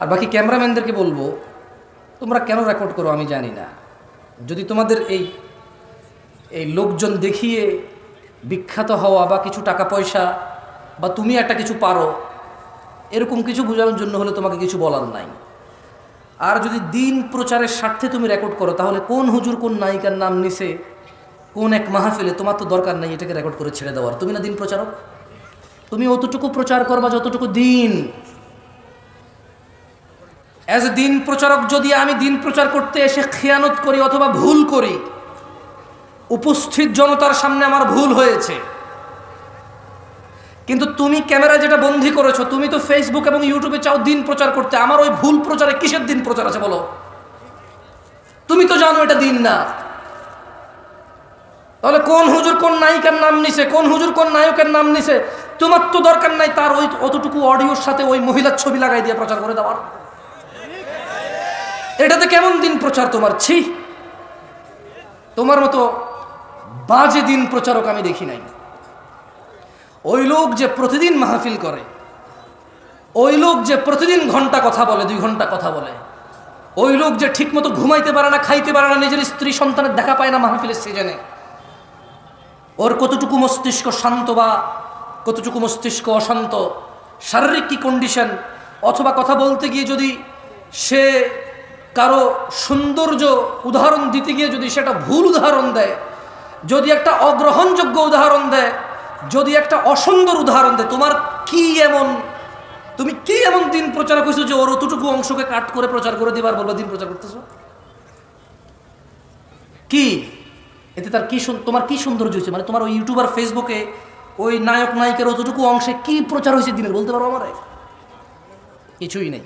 আর বাকি ক্যামেরাম্যানদেরকে বলবো, তোমরা কেন রেকর্ড করো আমি জানি না। যদি তোমাদের এই এই লোকজন দেখিয়ে বিখ্যাত হওয়া বা কিছু টাকা পয়সা বা তুমি একটা কিছু পারো এরকম কিছু বোঝানোর জন্য হলে তোমাকে কিছু বলার নাই। আর যদি দিন প্রচারের স্বার্থে তুমি রেকর্ড করো, তাহলে কোন হুজুর কোন নায়িকার নাম নিছে কোন এক মাহফিলে, তোমার তো দরকার নাই এটাকে রেকর্ড করে ছেড়ে দেওয়ার। তুমি না দিন প্রচারক, তুমি অতটুকু প্রচার করবা যতটুকু দিন। অ্যাজ এ দিন প্রচারক যদি আমি দিন প্রচার করতে এসে খেয়ানত করি অথবা ভুল করি, উপস্থিত জনতার সামনে আমার ভুল হয়েছে, কিন্তু তুমি ক্যামেরা যেটা বন্দী করেছো, তুমি তো ফেসবুক এবং ইউটিউবে চাও দিন প্রচার করতে, আমার ওই ভুল প্রচারে কিসের দিন প্রচার আছে বলো? তুমি তো জানো এটা দিন না। তাহলে কোন হুজুর কোন নায়িকার নাম নিছে, কোন হুজুর কোন নায়কের নাম নিছে, তোমার তো দরকার নাই তার ওই অতটুকু অডিওর সাথে ওই মহিলার ছবি লাগাই দিয়ে প্রচার করে দেওয়ার। এটাতে কেমন দিন প্রচার তোমার? ছি, তোমার মতো বাজে দিন প্রচারক আমি দেখি নাই। ওই লোক যে প্রতিদিন মাহফিল করে, ওই লোক যে প্রতিদিন ঘন্টা কথা বলে, 2 ঘন্টা কথা বলে, ওই লোক যে ঠিকমতো ঘুমাইতে পারে না, খাইতে পারে না, নিজের স্ত্রী সন্তানের দেখা পায় না মাহফিলের সিজনে, ওর কতটুকু মস্তিষ্ক শান্ত বা কতটুকু মস্তিষ্ক অশান্ত, শারীরিক কি কন্ডিশন, অথবা কথা বলতে গিয়ে যদি সে কারো সৌন্দর্য উদাহরণ দিতে গিয়ে যদি সেটা ভুল উদাহরণ দেয়, যদি একটা অগ্রহণযোগ্য উদাহরণ দেয়, যদি একটা অসুন্দর উদাহরণ দেয়, তোমার কি এমন, তুমি কি এমন দিন প্রচার করছো যে ওর অতটুকু অংশকে কাট করে প্রচার করে দিবার বলবো দিন প্রচার করতেছো? কি এতে তার কি তোমার কি সৌন্দর্য হয়েছে? মানে তোমার ওই ইউটিউবার ফেসবুকে ওই নায়ক নায়িকার অতটুকু অংশে কি প্রচার হয়েছে দিনের বলতে পারো আমার? কিছুই নেই।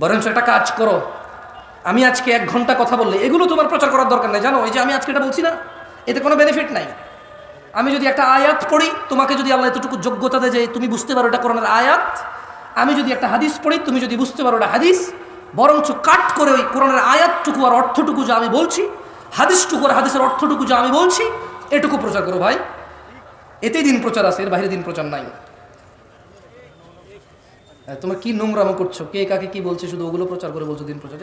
বরঞ্চ একটা কাজ করো, আমি আজকে 1 ঘন্টা কথা বললে এগুলো তোমার প্রচার করার দরকার নেই। জানো এই যে আমি আজকে এটা বলছি না, এতে কোনো বেনিফিট নাই। আমি যদি একটা আয়াত পড়ি, তোমাকে যদি আল্লাহ এতটুকু যোগ্যতা দেয় যে তুমি বুঝতে পারো এটা কোরআনের আয়াত, আমি যদি একটা হাদিস পড়ি, তুমি যদি বুঝতে পারো এটা হাদিস, বরঞ্চ কাট করে ওই কোরআনের আয়াতটুকু আর অর্থটুকু যা আমি বলছি, হাদিসটুকু আর হাদিসের অর্থটুকু যা আমি বলছি, এটুকু প্রচার করো ভাই। এতেই দিন প্রচার আছে, এর বাইরে দিন প্রচার নাই। তোমরা কি নোংরামো করছো, কে কাকে কি বলছে, শুধু ওগুলো প্রচার করে বলছো দিন প্রচার।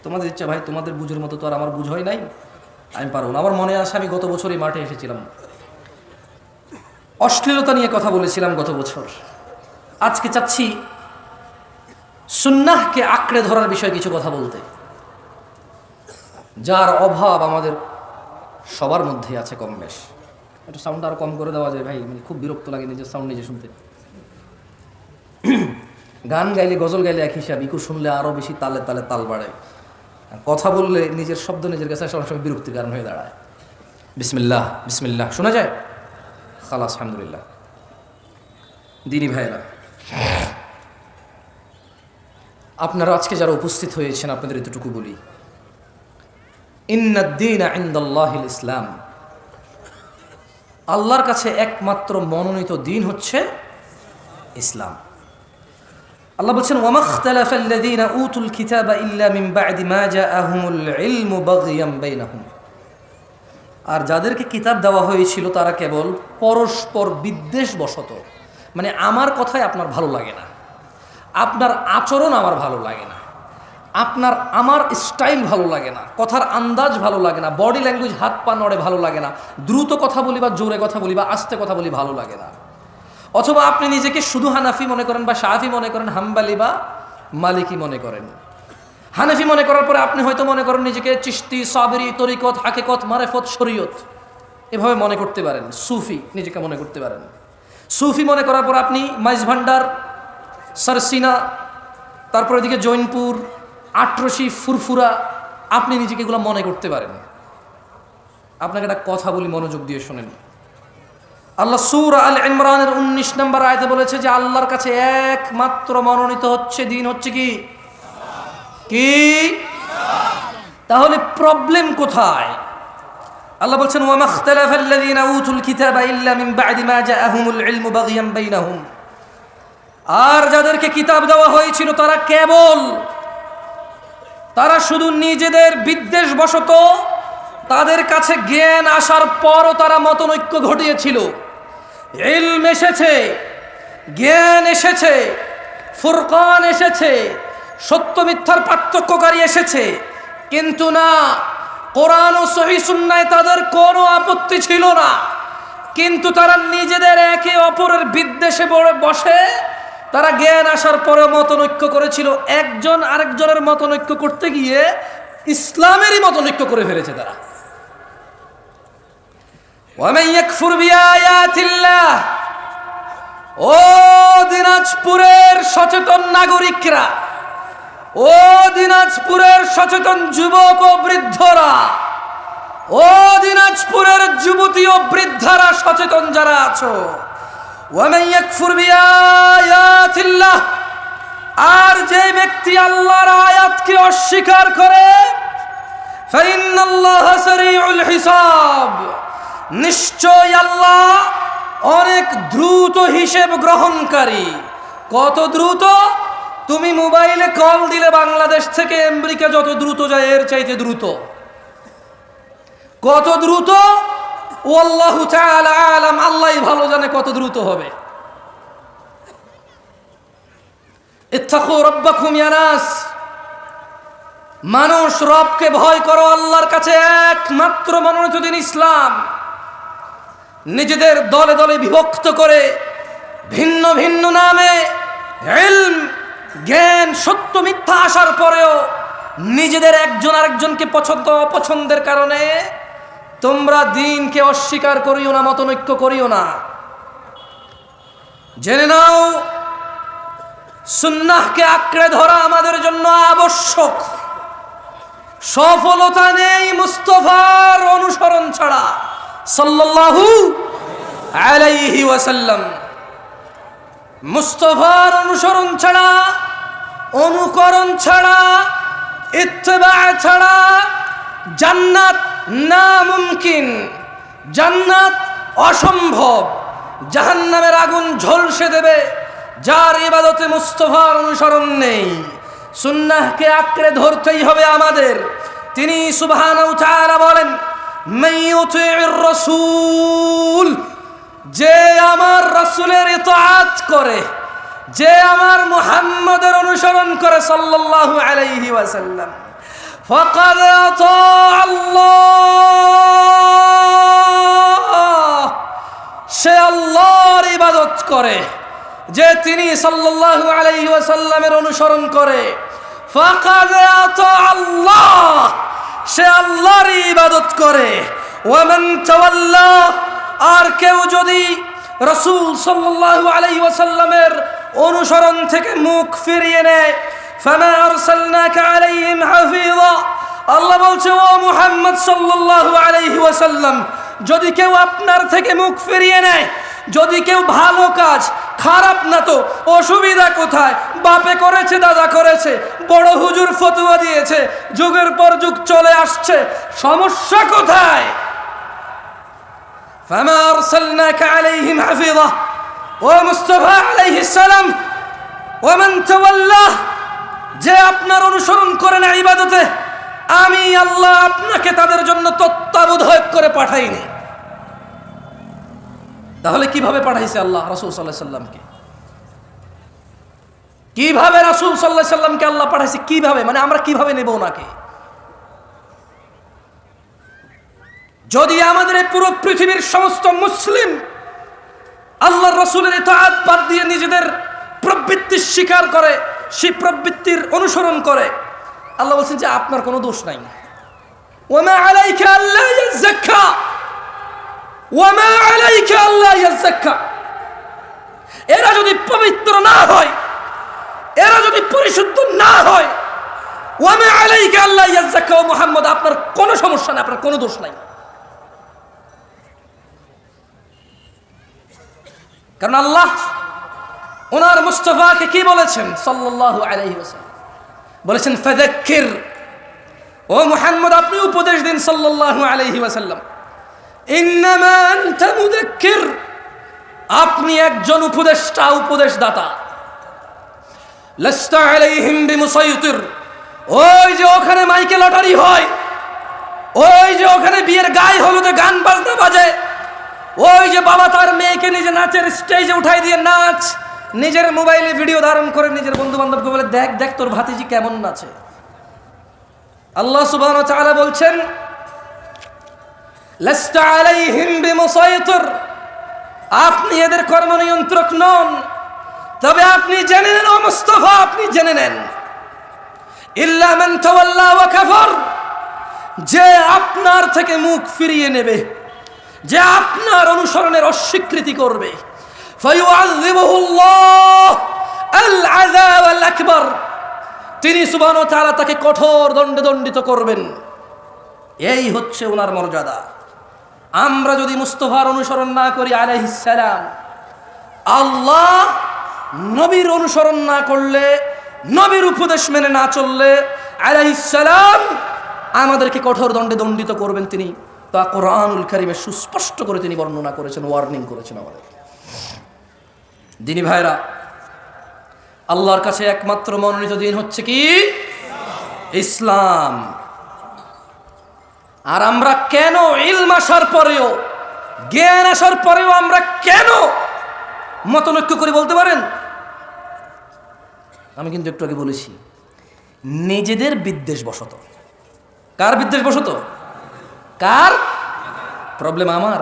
তোমাদের ইচ্ছা ভাই, তোমাদের বুঝের মতো তো আর আমার বুঝ হয় নাই, আমি পারবো না। আমার মনে আছে আমি গত বছর এই মাঠে এসেছিলাম, অশ্লীলতা নিয়ে কথা বলেছিলাম গত বছর। আজকে চাচ্ছি সুন্নাহকে আঁকড়ে ধরার বিষয়ে কিছু কথা বলতে, যার অভাব আমাদের সবার মধ্যে আছে কম বেশ। একটু সাউন্ড আরো কম করে দেওয়া যায় ভাই, মানে খুব বিরক্ত লাগে নিজের সাউন্ড নিজে শুনতে। গান গাইলে গজল গাইলে এক হিসাব, ইকু শুনলে আরো বেশি তালে তালে তাল বাড়ে, কথা বললে নিজের শব্দ নিজের কাছে অনেক সময় বিরক্তির কারণ হয়ে দাঁড়ায়। বিসমিল্লাহ বিসমিল্লাহ শোনা যায়, খালাস আলহামদুলিল্লাহ। দিনী ভাইরা, আপনারা আজকে যারা উপস্থিত হয়েছেন আপনাদের এতটুকু বলি, ইন্নাদ-দীনা ইনদাল্লাহিল ইসলাম, আল্লাহর কাছে একমাত্র মনোনীত দিন হচ্ছে ইসলাম। আল্লাহ বলছেন ওয়ামাখতালাফাল্লাযীনা উতুল কিতাবা ইল্লা মিন বা'দি মা জাআহুমুল ইলমু বাগিয়াম বাইনাহুম, আর যাদেরকে কিতাব দেওয়া হয়েছিল তারা কেবল পরস্পর বিদ্বেষবশত, মানে আমার কথাই আপনার ভালো লাগে না, আপনার আচরণ আমার ভালো লাগে না, আমার স্টাইল ভালো লাগে না, কথার আন্দাজ ভালো লাগে না, বডি ল্যাঙ্গুয়েজ হাত পা নড়ে ভালো লাগে না, দ্রুত কথা বলি বা জোরে কথা বলি বা আস্তে কথা বলি ভালো লাগে না, অথবা আপনি নিজেকে শুধু হানাফি মনে করেন বা শাফি মনে করেন, হাম্বালি বা মালিকি মনে করেন। হানাফি মনে করার পরে আপনি হয়তো মনে করেন নিজেকে চিশতি, সাবরি, তরিকত, হাকিকত, মারেফত, শরীয়ত এভাবে মনে করতে পারেন। সুফি নিজেকে মনে করতে পারেন। সুফি মনে করার পর আপনি মাইজ ভান্ডার, সারসিনা, তারপরে এদিকে জৈনপুর, আটরশি, ফুরফুরা, আপনি নিজেকে এগুলো মনে করতে পারেন। আপনাকে একটা কথা বলি, মনোযোগ দিয়ে শোনেন। আল্লাহ সূরা আল ইমরানের 19 নম্বর আয়াতে বলেছে যে আল্লাহর কাছে একমাত্র মনোনীত হচ্ছে দিন হচ্ছে কি? তাহলে প্রবলেম কোথায়? আল্লাহ বলছেন ওয়ামাখতালাফাল্লাযীনা উতুল কিতাবা ইল্লা মিন বা'দি মা জাআহুমুল ইলমু বাগিয়াম বাইনাহুম, আর যাদেরকে কিতাব দেওয়া হয়েছিল তারা শুধু নিজেদের বিদ্বেষবশত, তাদের কাছে জ্ঞান আসার পরও তারা মতনৈক্য ঘটিয়েছিল। ইলম এসেছে, জ্ঞান এসেছে, ফুরকান এসেছে, সত্য মিথ্যার পার্থক্যকারী এসেছে, কিন্তু না, কোরআন ও সহিহ সুন্নায় তাদের কোনো আপত্তি ছিল না। কিন্তু তারা নিজেদের একে অপরের বিদ্বেষে বসে তারা জ্ঞান আসার পরে মতনৈক্য করেছিল। একজন আরেকজনের মতনৈক্য করতে গিয়ে ইসলামেরই মতনৈক্য করে ফেলেছে তারা। ওয়ামান ইয়াকফুর বিআয়াতিল্লাহ, ও দিনাজপুরের সচেতন নাগরিকরা, ও দিনাজপুরের সচেতন যুবক ও বৃদ্ধরা, ও দিনাজপুরের যুবতী ও বৃদ্ধারা সচেতন যারা আছো, ওয়ামান ইয়াকফুর বিআয়াতিল্লাহ, আর যে ব্যক্তি আল্লাহর আয়াতকে অস্বীকার করে, ফাইন্নাল্লাহা সারিউল হিসাব, নিশ্চয় আল্লাহ অনেক দ্রুত হিসেব গ্রহণকারী। কত দ্রুত? তুমি মোবাইলে কল দিলে বাংলাদেশ থেকে আমেরিকা যত দ্রুত যায় এর চাইতে দ্রুত। কত দ্রুত? আল্লাহু তাআলা আলাম, আল্লাহই ভালো জানে কত দ্রুত হবে। ইত্তাকু রাব্বাকুম ইয়া নাস, মানুষ রবকে ভয় করো। আল্লাহর কাছে একমাত্র মনোনীত দিন ইসলাম। নিজেদের দলে দলে বিভক্ত করে ভিন্ন ভিন্ন নামে ইলম, জ্ঞান, সত্য মিথ্যা আসার পরেও নিজেদের একজন আরেকজনকে পছন্দ অপছন্দের কারণে তোমরা দিনকে অস্বীকার করিও না, মতনৈক্য করিও না। জেনে নাও, সুন্নাহকে আঁকড়ে ধরা আমাদের জন্য আবশ্যক। সফলতা নেই মুস্তাফার অনুসরণ ছাড়া, সাল্লাল্লাহু আলাইহি ওয়াসাল্লাম। মুস্তাফার অনুসরণ ছাড়া, অনুকরণ ছাড়া, ইত্তেবা ছাড়া জান্নাত নামুমকিন, জান্নাত অসম্ভব। জাহান্নামের আগুন ঝলসে দেবে যার ইবাদতে মুস্তাফার অনুসরণ নেই। সুন্নাহকে আঁকড়ে ধরতেই হবে আমাদের। তিনি সুবহানাহু ওয়া তাআলা বলেন, মাইয়ুতি'র রাসূল, যে আমার রাসূলের ইতাআত করে, যে আমার মুহাম্মদের অনুসরণ করে সাল্লাল্লাহু আলাইহি ওয়াসাল্লাম, ফাকাদ আতা আল্লাহ, সে আল্লাহর ইবাদত করে। যে তিনি সাল্লাল্লাহু আলাইহি ওয়াসাল্লামের অনুসরণ করে, ফাকাদ আতা আল্লাহ, সে আল্লাহর ইবাদত করে। ওয়ামান তাওয়াল্লা, আর কেউ যদি রাসূল সাল্লাল্লাহু আলাইহি ওয়াসাল্লামের অনুসরণ থেকে মুখ ফিরিয়ে নেয়, ফামা আরসালনাকা আলাইহিম হাফিযা, আল্লাহ বলছে ও মুহাম্মদ সাল্লাল্লাহু আলাইহি ওয়াসাল্লাম, যদি কেউ আপনার থেকে মুখ ফিরিয়ে নেয়, যদি কেউ ভালো কাজ, খারাপ না তো অসুবিধা কোথায়? বাপে করেছে, দাদা করেছে, বড় হুজুর ফতোয়া দিয়েছে, যুগের পর যুগ চলে আসছে, সমস্যা কোথায়? ফামা আরসালনাকা আলাইহিম হাফিযা, ও মুস্তাফা আলাইহিস সালাম, ওয়ামান তাওয়াল্লা, যে আপনার অনুসরণ করে না ইবাদতে, আমি আল্লাহ আপনাকে তাদের জন্য তত্ত্বাবধায়ক করে পাঠাইনি। তাহলে কিভাবে পাঠাইছে আল্লাহ রাসূল সাল্লাল্লাহু আলাইহি সাল্লামকে? কিভাবে রাসূল সাল্লাল্লাহু আলাইহি সাল্লামকে আল্লাহ পাঠাইছে? কিভাবে, মানে আমরা কিভাবে নেব ওনাকে? যদি আমাদের এই পুরো পৃথিবীর সমস্ত মুসলিম আল্লাহর রাসূলের ইতাআত বাদ দিয়ে নিজেদের প্রবৃত্তি স্বীকার করে, সেই প্রবৃত্তির অনুসরণ করে, আল্লাহ বলছেন যে আপনার কোনো দোষ নাই। ওয়ামা আলাইকা আল্লা ইয়াযাক্কা, ওয়ামা আলাইকা আল্লা ইয়াযাক্কা, এরা যদি পবিত্র না হয়, এরা যদি পরিশুদ্ধ না হয়, ওয়ামা আলাইকা আল্লা ইয়াযাক্কা, ও মুহাম্মদ আপনার কোনো সমস্যা নাই, আপনার কোনো দোষ নাই। কারণ আল্লাহ ওনার মুস্তাফাকে কি বলেছেন সাল্লাল্লাহু আলাইহি ওয়াসাল্লাম? বলেছেন ফাযাক্কির, ও মুহাম্মদ আপনি উপদেশ দিন সাল্লাল্লাহু আলাইহি ওয়াসাল্লাম। ইন্নামা আনতা মুযাক্কির, আপনি একজন উপদেষ্টা, উপদেশদাতা। লাস্তা আলাইহিম বিমুসাইতির, ওই যে ওখানে মাইকে লটারি হয়, ওই যে ওখানে বিয়ের গায়ে হলুদে গান বাজনা বাজে, ওই যে বাবা তার মেয়েকে নিজে নাচের স্টেজে উঠাই দিয়ে নাচ, নিজের মোবাইলে ভিডিও ধারণ করে নিজের বন্ধু বান্ধবকে বলে, দেখ দেখ তোর ভাতিজি কেমন নাচে। আল্লাহ সুবহানাহু ওয়া তাআলা বলছেন, লাস্তা আলাইহিম বিমুসাইতির, আপনি এদের কর্ম নিয়ন্ত্রক নন, তবে আপনি জেনে নেন, ও মুস্তাফা আপনি জেনে নেন, ইল্লা মান তাওয়াল্লা ওয়া কাফার, যে আপনার থেকে মুখ ফিরিয়ে নেবে, যে আপনার অনুসরণের অস্বীকৃতি করবে, ফায়ুআযিবুহুল্লাহ আল আযাব আল আকবার, তিনি সুবহানাহু ওয়া তাআলা তাকে কঠোর দণ্ডে দণ্ডিত করবেন। এই হচ্ছে ওনার মর্যাদা। আমরা যদি মুস্তাফার অনুসরণ না করি আলাইহিস সালাম, আল্লাহ নবীর অনুসরণ না করলে, নবীর উপদেশ মেনে না চললে আলাইহিস সালাম আমাদেরকে কঠোর দণ্ডে দণ্ডিত করবেন। তিনি তা কোরআনুল কারীমে সুস্পষ্ট করে তিনি বর্ণনা করেছেন, ওয়ার্নিং করেছেন আমাদের। দিনী ভাইরা, আল্লাহর কাছে একমাত্র মনোনীত দিন হচ্ছে কি? ইসলাম। আর আমরা কেন ইলম আসার পরেও, জ্ঞান আসার পরেও আমরা কেন মতনৈক্য করি বলতে পারেন? আমি কিন্তু একটু আগে বলেছি, নিজেদের বিদ্বেষ বশত। কার বিদ্বেষ বশত? কার? প্রবলেম আমার,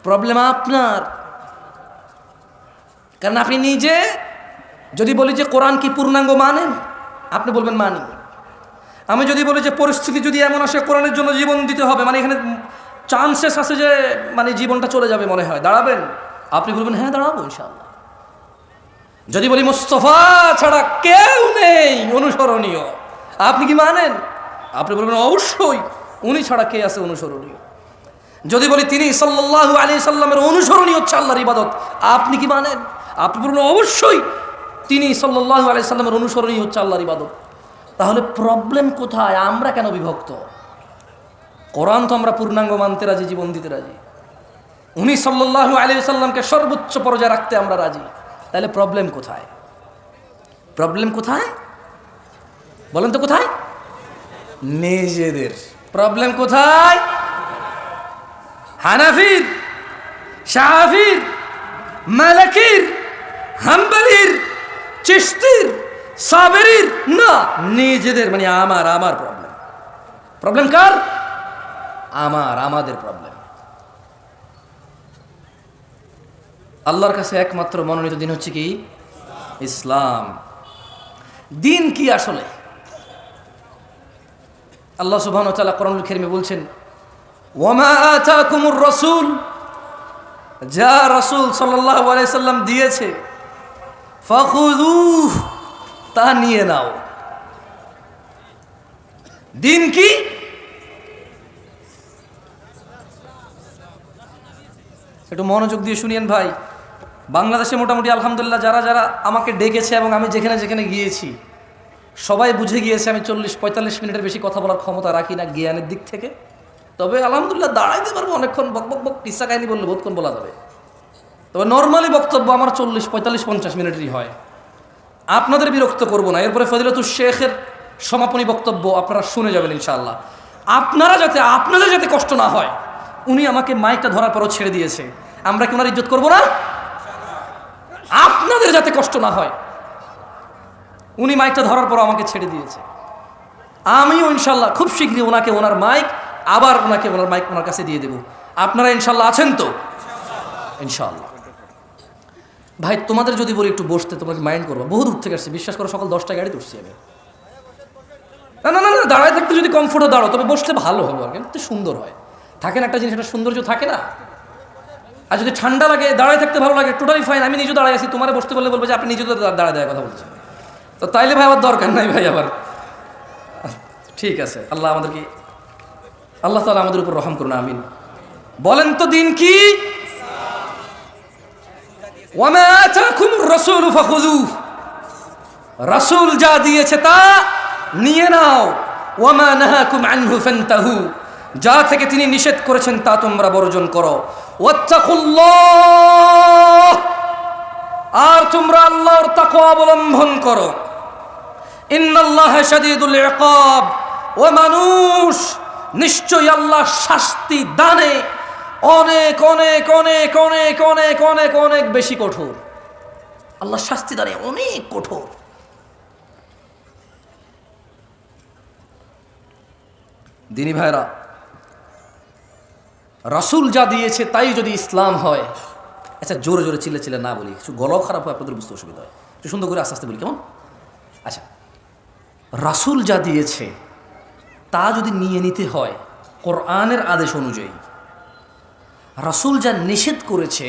প্রবলেম আপনার। কারণ আপনি নিজে যদি বলি যে কোরআন কি পূর্ণাঙ্গ মানেন, আপনি বলবেন মানি। আমি যদি বলি যে পরিস্থিতি যদি এমন আসে কোরআনের জন্য জীবন দিতে হবে, মানে এখানে চান্সেস আছে যে মানে জীবনটা চলে যাবে মনে হয়, দাঁড়াবেন? আপনি বলবেন হ্যাঁ দাঁড়াবো ইনশাআল্লাহ। যদি বলি মুস্তাফা ছাড়া কেউ নেই অনুসরণীয়, আপনি কি মানেন? আপনি বলবেন অবশ্যই, উনি ছাড়া কে আছে অনুসরণীয়। যদি বলি তিনি সাল্লাল্লাহু আলাইহি সাল্লামের অনুসরণীয় হচ্ছে আল্লাহর ইবাদত, আপনি কি মানেন? আপনি বলবেন অবশ্যই, তিনি সাল্লাল্লাহু আলাইহি সাল্লামের অনুসরণীয় হচ্ছে আল্লাহর ইবাদত। তাহলে প্রবলেম কোথায়? আমরা কেন বিভক্ত? কোরআন তো আমরা পূর্ণাঙ্গ মানতে রাজি, জীবন দিতে রাজি। উনি সাল্লাল্লাহু আলাইহি সাল্লামকে সর্বোচ্চ পর্যায়ে রাখতে আমরা রাজি। তাহলে প্রবলেম কোথায়? প্রবলেম কোথায় বলেন তো? কোথায়? নিজেদের। প্রবলেম কোথায়? হানাফির, শাফির, মালিকির, হাম্বলির, চিশতির, সাবেরির না, নিজেদের। মানে আমার প্রবলেম। প্রবলেম কার? আমাদের প্রবলেম। আল্লাহর কাছে একমাত্র মনোনীত দিন হচ্ছে কি? ইসলাম। দিন কি আসলে? আল্লাহ সুবহানাহু ওয়া তাআলা কোরআনুল কারীমে বলছেন, ওয়ামা আতাকুমুর রাসূল, যা রাসূল সাল্লাল্লাহু আলাইহি সাল্লাম দিয়েছে, ফাখুযুহু, তা নিয়ে নাও। দিন কি? একটু মনোযোগ দিয়ে শুনিয়েন ভাই। বাংলাদেশে মোটামুটি আলহামদুলিল্লাহ যারা যারা আমাকে ডেকেছে এবং আমি যেখানে যেখানে গিয়েছি সবাই বুঝে গিয়েছে আমি 40-45 মিনিটের বেশি কথা বলার ক্ষমতা রাখি না জ্ঞানের দিক থেকে। তবে আলহামদুলিল্লাহ দাঁড়াইতে পারবো অনেকক্ষণ, বক বক বক কিসা কাহিনী বললে বহুতক্ষণ বলা যাবে। তবে নর্মালি বক্তব্য আমার 40-45-50 মিনিটেরই হয়। আপনাদের বিরক্ত করব না। এরপরে ফজিলাতুল শেখের সমাপনী বক্তব্য আপনারা শুনে যাবেন ইনশাআল্লাহ। আপনাদের যাতে কষ্ট না হয়, উনি আমাকে মাইকটা ধরার পরও ছেড়ে দিয়েছে, আমরা কি ওনার ইজ্জত করবো না? আপনাদের যাতে কষ্ট না হয়, উনি মাইকটা ধরার পর আমাকে ছেড়ে দিয়েছে, আমিও ইনশাল্লাহ খুব শীঘ্রই ওনাকে ওনার মাইক আবার ওনাকে ওনার মাইক ওনার কাছে দিয়ে দেব। আপনারা ইনশাল্লাহ আছেন তো? ইনশাল্লাহ। ভাই তোমাদের যদি বলি একটু বসতে, তোমাকে মাইন্ড করবো, বহু দূর থেকে আসছি, বিশ্বাস করো সকাল 10টায় গাড়ি তুলছি আমি। না না না না, দাঁড়ায় থাকতে যদি কমফোর্টও দাঁড়ো, তবে বসলে ভালো হবে আর কি, সুন্দর হয়। থাকে না একটা জিনিস, একটা সৌন্দর্য থাকে না। আর যদি ঠান্ডা লাগে দাঁড়ায় থাকতে ভালো লাগে, টোটালি ফাইন। আমি নিজেও দাঁড়ায় আছি, তোমার বসতে বললে বলবো যে আপনি নিজেও দাঁড়ায় দেওয়ার কথা বলছেন, তো তাইলে ভাই আবার দরকার নাই ভাই আবার। ঠিক আছে, আল্লাহ আমাদেরকে, আল্লাহ তাআলা আমাদের উপর রহম করুন, আমিন। বলেন তো দিন কি? ওয়ামা আতাকুমুর রাসূলু ফাখুযুহু, রাসূল যা দিয়েছে তা নিয়ে নাও। ওয়ামা নাহাকুম আনহু ফান্তাহু, যা থেকে তিনি নিষেধ করেছেন তা তোমরা বর্জন করো। ওয়াত্তাকুল্লাহ, আর তোমরা আল্লাহর তাকওয়া অবলম্বন করো। ইন্নাল্লাহা শাদীদুল ইকাব, ও মানুষ নিশ্চয়ই আল্লাহ শাস্তি দানে অনেক অনেক অনেক অনেক অনেক অনেক অনেক বেশি কঠোর। আল্লাহ শাস্তি দাঁড়িয়ে অনেক কঠোর। দিনী ভাইরা, রাসূল যা দিয়েছে তাই যদি ইসলাম হয়, আচ্ছা জোরে জোরে চিল্লে চিল্লে না বলি, কিছু গলাও খারাপ হয়, আপনাদের বুঝতে অসুবিধা হয়, একটু সুন্দর করে আস্তে আস্তে বলি কেমন? আচ্ছা, রাসূল যা দিয়েছে তা যদি নিয়ে নিতে হয় কোরআনের আদেশ অনুযায়ী, রাসূল যা নিষেধ করেছে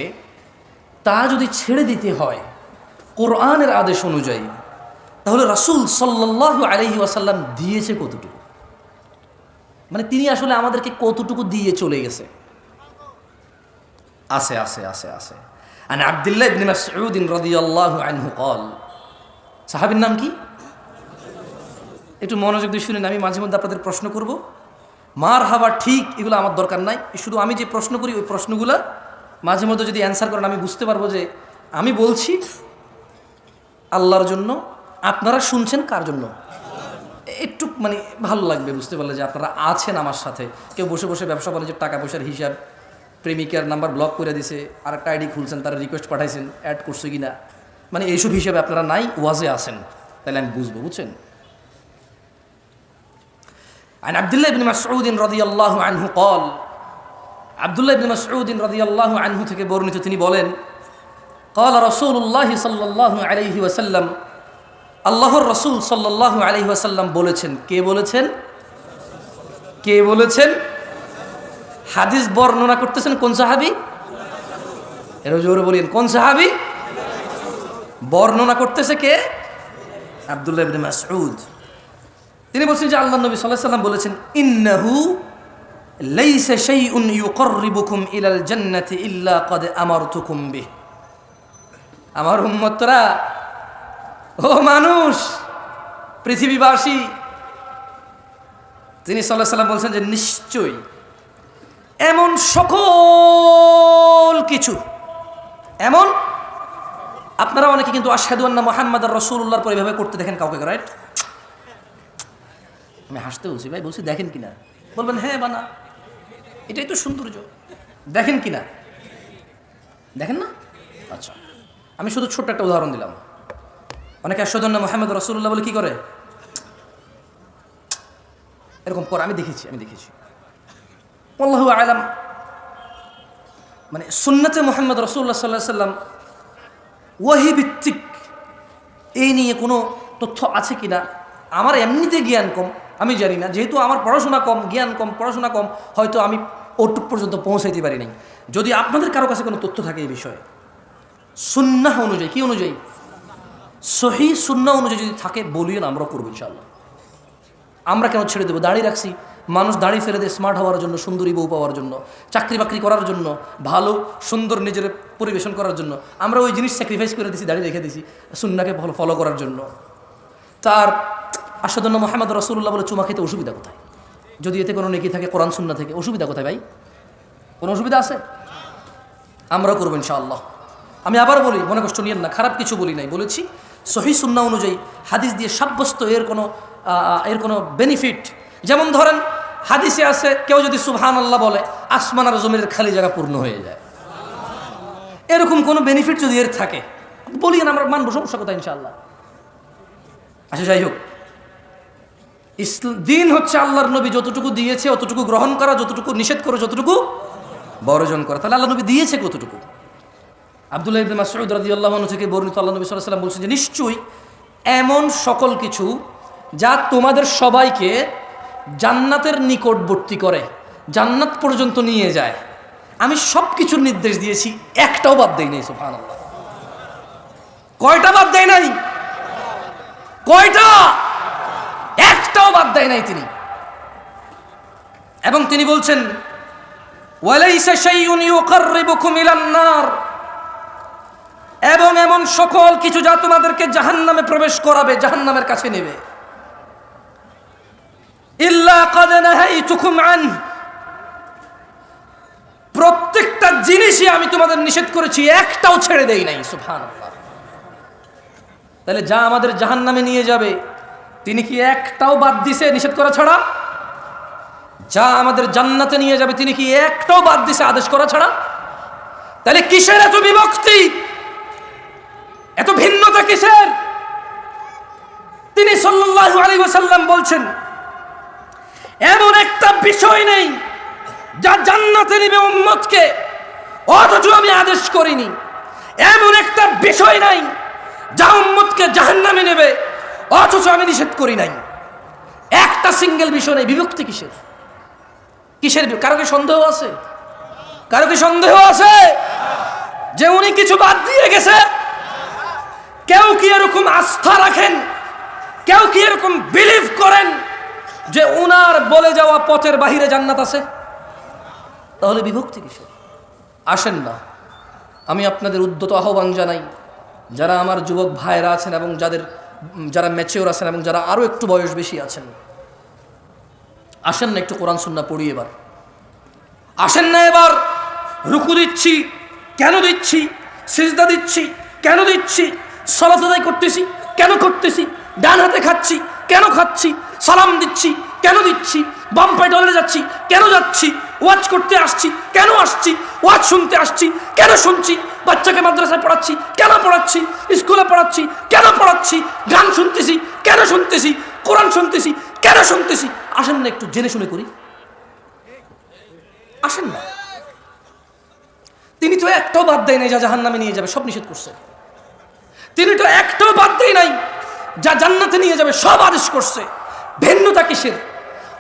তা যদি ছেড়ে দিতে হয় কোরআনের আদেশ অনুযায়ী, তাহলে রাসূল সাল্লাল্লাহু আলাইহি ওয়াসাল্লাম দিয়েছে কতটুকু? মানে তিনি আসলে আমাদেরকে কতটুকু দিয়ে চলে গেছে? আছে আছে আছে আছে। আন আব্দুল্লাহ ইবনে মাসউদ রাদিয়াল্লাহু আনহু قال, সাহাবীর নাম কি? একটু মনোযোগ দিয়ে শুনেন, আমি মাঝে মধ্যে আপনাদের প্রশ্ন করব, মার হাবা ঠিক এগুলো আমার দরকার নাই, শুধু আমি যে প্রশ্ন করি ওই প্রশ্নগুলো মাঝে মধ্যে যদি অ্যান্সার করেন আমি বুঝতে পারবো যে আমি বলছি আল্লাহর জন্য, আপনারা শুনছেন কার জন্য। একটু মানে ভালো লাগবে বুঝতে পারলে যে আপনারা আছেন আমার সাথে। কেউ বসে বসে ব্যবসা বাণিজ্যের টাকা পয়সার হিসাব, প্রেমিকার নাম্বার ব্লক করে দিছে, আর একটা আইডি খুলছেন, তারা রিকোয়েস্ট পাঠাইছেন, অ্যাড করছে কিনা, মানে এইসব হিসাবে আপনারা নাই, ওয়াজে আছেন, তাহলে আমি বুঝবো, বুঝছেন। عن عبد الله بن مسعود رضي الله عنه قال, আব্দুল্লাহ ইবনে মাসউদ রাদিয়াল্লাহু আনহু থেকে বর্ণিত, তিনি বলেন, قال رسول الله صلى الله عليه وسلم, আল্লাহর রাসূল সাল্লাল্লাহু আলাইহি ওয়াসাল্লাম বলেছেন। কে বলেছেন? কে বলেছেন? হাদিস বর্ণনা করতেছেন কোন সাহাবী? এর জোরে বলেন, কোন সাহাবী? বর্ণনা করতেছে কে? আব্দুল্লাহ ইবনে মাসউদ। তিনি বলছেন যে আল্লাহর নবী সাল্লাল্লাহু আলাইহি ওয়াসাল্লাম বলেছেন, ইন্নাহু লাইসা শাইউন ইউকাররিবুকুম ইলাল জান্নাতি ইল্লা ক্বাদ আমারতুকুম বিহ। আমার উম্মতরা, ও মানুষ, পৃথিবীবাসী, তিনি সাল্লাল্লাহু আলাইহি ওয়াসাল্লাম বলছেন যে নিশ্চয়ই এমন সকল কিছু, এমন, আপনারা অনেকে কিন্তু আশহাদু আন্না মুহাম্মাদার রাসূলুল্লাহর পরে এভাবে করতে দেখেন কাউকে, রাইট? আমি হাসতে বলছি ভাই, বলছি দেখেন কিনা, বলবেন হ্যাঁ বানা, এটাই তো সৌন্দর্য, দেখেন কিনা, দেখেন না? আচ্ছা, আমি শুধু ছোট্ট একটা উদাহরণ দিলাম। অনেকে আশহাদু আন্না মুহাম্মাদার রাসূলুল্লাহ বলে কি করে, এরকম করে, আমি দেখেছি আল্লাহু আ'লাম। মানে সুন্নাতে মুহাম্মদ রাসূলুল্লাহ সাল্লাল্লাহু আলাইহি ওয়াসাল্লাম ওয়াহী ভিত্তিক এই নিয়ে কোনো তথ্য আছে কিনা, আমার এমনিতে জ্ঞান কম, আমি জানি না, যেহেতু আমার পড়াশোনা কম, জ্ঞান কম, পড়াশোনা কম, হয়তো আমি ওটুক পর্যন্ত পৌঁছাইতে পারি নাই। যদি আপনাদের কারো কাছে কোনো তথ্য থাকে এই বিষয়ে, সুন্নাহ অনুযায়ী, কি অনুযায়ী? সহি সুন্নাহ অনুযায়ী যদি থাকে বলিয়েন, আমরা করবো ইনশাআল্লাহ। আমরা কেন ছেড়ে দেবো? দাড়ি রাখছি, মানুষ দাড়ি ফেলে দেয় স্মার্ট হওয়ার জন্য, সুন্দরী বউ পাওয়ার জন্য, চাকরি বাকরি করার জন্য, ভালো সুন্দর নিজের পরিবেশন করার জন্য। আমরা ওই জিনিস স্যাক্রিফাইস করে দিছি, দাড়ি রেখে দিছি সুন্নাহকে ফলো করার জন্য। তার আশহাদু আন্না মুহাম্মাদুর রাসূলুল্লাহ বলে চুমা খেতে অসুবিধা কোথায়? যদি এতে কোনো নেকি থাকে কোরআন সুন্নাহ থেকে, অসুবিধা কোথায় ভাই? কোনো অসুবিধা আছে? আমরাও করবো ইনশাআল্লাহ। আমি আবার বলি, মনে কষ্ট নিয়েন না, খারাপ কিছু বলি নাই, বলেছি সহিহ সুন্নাহ অনুযায়ী হাদিস দিয়ে সাব্যস্ত এর কোনো বেনিফিট। যেমন ধরেন হাদিসে আছে কেউ যদি সুবহানাল্লাহ বলে আসমান আর জমিনের খালি জায়গা পূর্ণ হয়ে যায়, এরকম কোনো বেনিফিট যদি এর থাকে বলিয়েন, আমরা মানবো, সমস্যা কোথায় ইনশাআল্লাহ। আচ্ছা যাই হোক, দিন হচ্ছে আল্লাহর নবী যতটুকু দিয়েছে অতটুকু গ্রহণ করা, যতটুকু নিষেধ করে যতটুকু বর্জন করা। তাহলে আল্লাহ নবী দিয়েছে কতটুকু? আব্দুল্লাহ ইবনে মাসউদ রাদিয়াল্লাহু আনহু থেকে বর্ণিত, আল্লাহ নবী সাল্লাল্লাহু আলাইহি ওয়াসাল্লাম বলছেন যে নিশ্চয়ই এমন সকল কিছু যা তোমাদের সবাইকে জান্নাতের নিকটবর্তী করে, জান্নাত পর্যন্ত নিয়ে যায়, আমি সব কিছুর নির্দেশ দিয়েছি, একটাও বাদ দেই নাই। সুবহানাল্লাহ। কয়টা বাদ দেয় নাই? কয়টা? একটাও বাদ দেয় নাই তিনি। এবং তিনি বলছেন ওয়ালাইসা শাইউন ইউকাররিবুকুম ইলান নার, এবং এমন সকল কিছু যা তোমাদেরকে জাহান্নামে প্রবেশ করাবে, জাহান্নামের কাছে নেবে, ইল্লা ক্বাদ নাহাইতুকুম আন, প্রত্যেকটা জিনিসই আমি তোমাদের নিষেধ করেছি, একটাও ছেড়ে দেই নাই। সুবহানাল্লাহ। তাহলে যা আমাদের জাহান্নামে নিয়ে যাবে তিনি কি একটাও বাদ দিছে নিষেধ করা ছাড়া? যা আমাদের জান্নাতে নিয়ে যাবে তিনি কি একটাও বাদ দিছে আদেশ করা ছাড়া? তাহলে কিসের এত বিভক্তি? এত ভিন্নতা কিসের? তিনি সাল্লাল্লাহু আলাইহি ওয়াসাল্লাম বলছেন, এমন একটা বিষয় নেই যা জান্নাতে নিবে উম্মতকে অথচ আমি আদেশ করিনি। এমন একটা বিষয় নাই যা উম্মতকে জাহান্নামে নেবে অথচ আমি নিষেধ করি নাই। একটা সিঙ্গেল বিষয় নেই। বিভক্তি কিসের? কিসের? কারো কি সন্দেহ আছে? কারো কি সন্দেহ আছে যে উনি কিছু বাদ দিয়ে গেছে? কেউ কি এরকম আস্থা রাখেন, কেউ কি এরকম বিলিভ করেন যে উনার বলে যাওয়া পথের বাহিরে জান্নাত আছে? তাহলে বিভক্তি কিসের? আসেন না, আমি আপনাদের উদ্যত আহ্বান জানাই, যারা আমার যুবক ভাইরা আছেন এবং যারা ম্যাচিওর আছেন এবং যারা আরও একটু বয়স বেশি আছেন, আসেন না একটু কোরআন সুন্নাহ পড়ি এবার। আসেন না এবার রুকু দিচ্ছি কেন দিচ্ছি, সিজদা দিচ্ছি কেন দিচ্ছি, সালাত আদায় করতেছি কেন করতেছি, ডান হাতে খাচ্ছি কেন খাচ্ছি, সালাম দিচ্ছি কেন দিচ্ছি, বাম পায়ে টয়লেটে যাচ্ছি কেন যাচ্ছি, ওয়াজ করতে আসছি কেন আসছি, ওয়াজ শুনতে আসছি কেন শুনছি, বাচ্চাকে মাদ্রাসায় পড়াচ্ছি কেন পড়াচ্ছি, স্কুলে পড়াচ্ছি কেন পড়াচ্ছি, গান শুনতেছি কেন শুনতেছি, কোরআন শুনতেছি কেন শুনতেছি। আসেন না একটু জেনে শুনে করি। আসেন না। তিনি তো একটাও বাদ দেয় নাই যা জাহান্নামে নিয়ে যাবে, সব নিষেধ করছে। তিনি তো একটাও বাদ দেয় নাই যা জান্নাতে নিয়ে যাবে, সব আদেশ করছে। ভিন্নতা কিসের?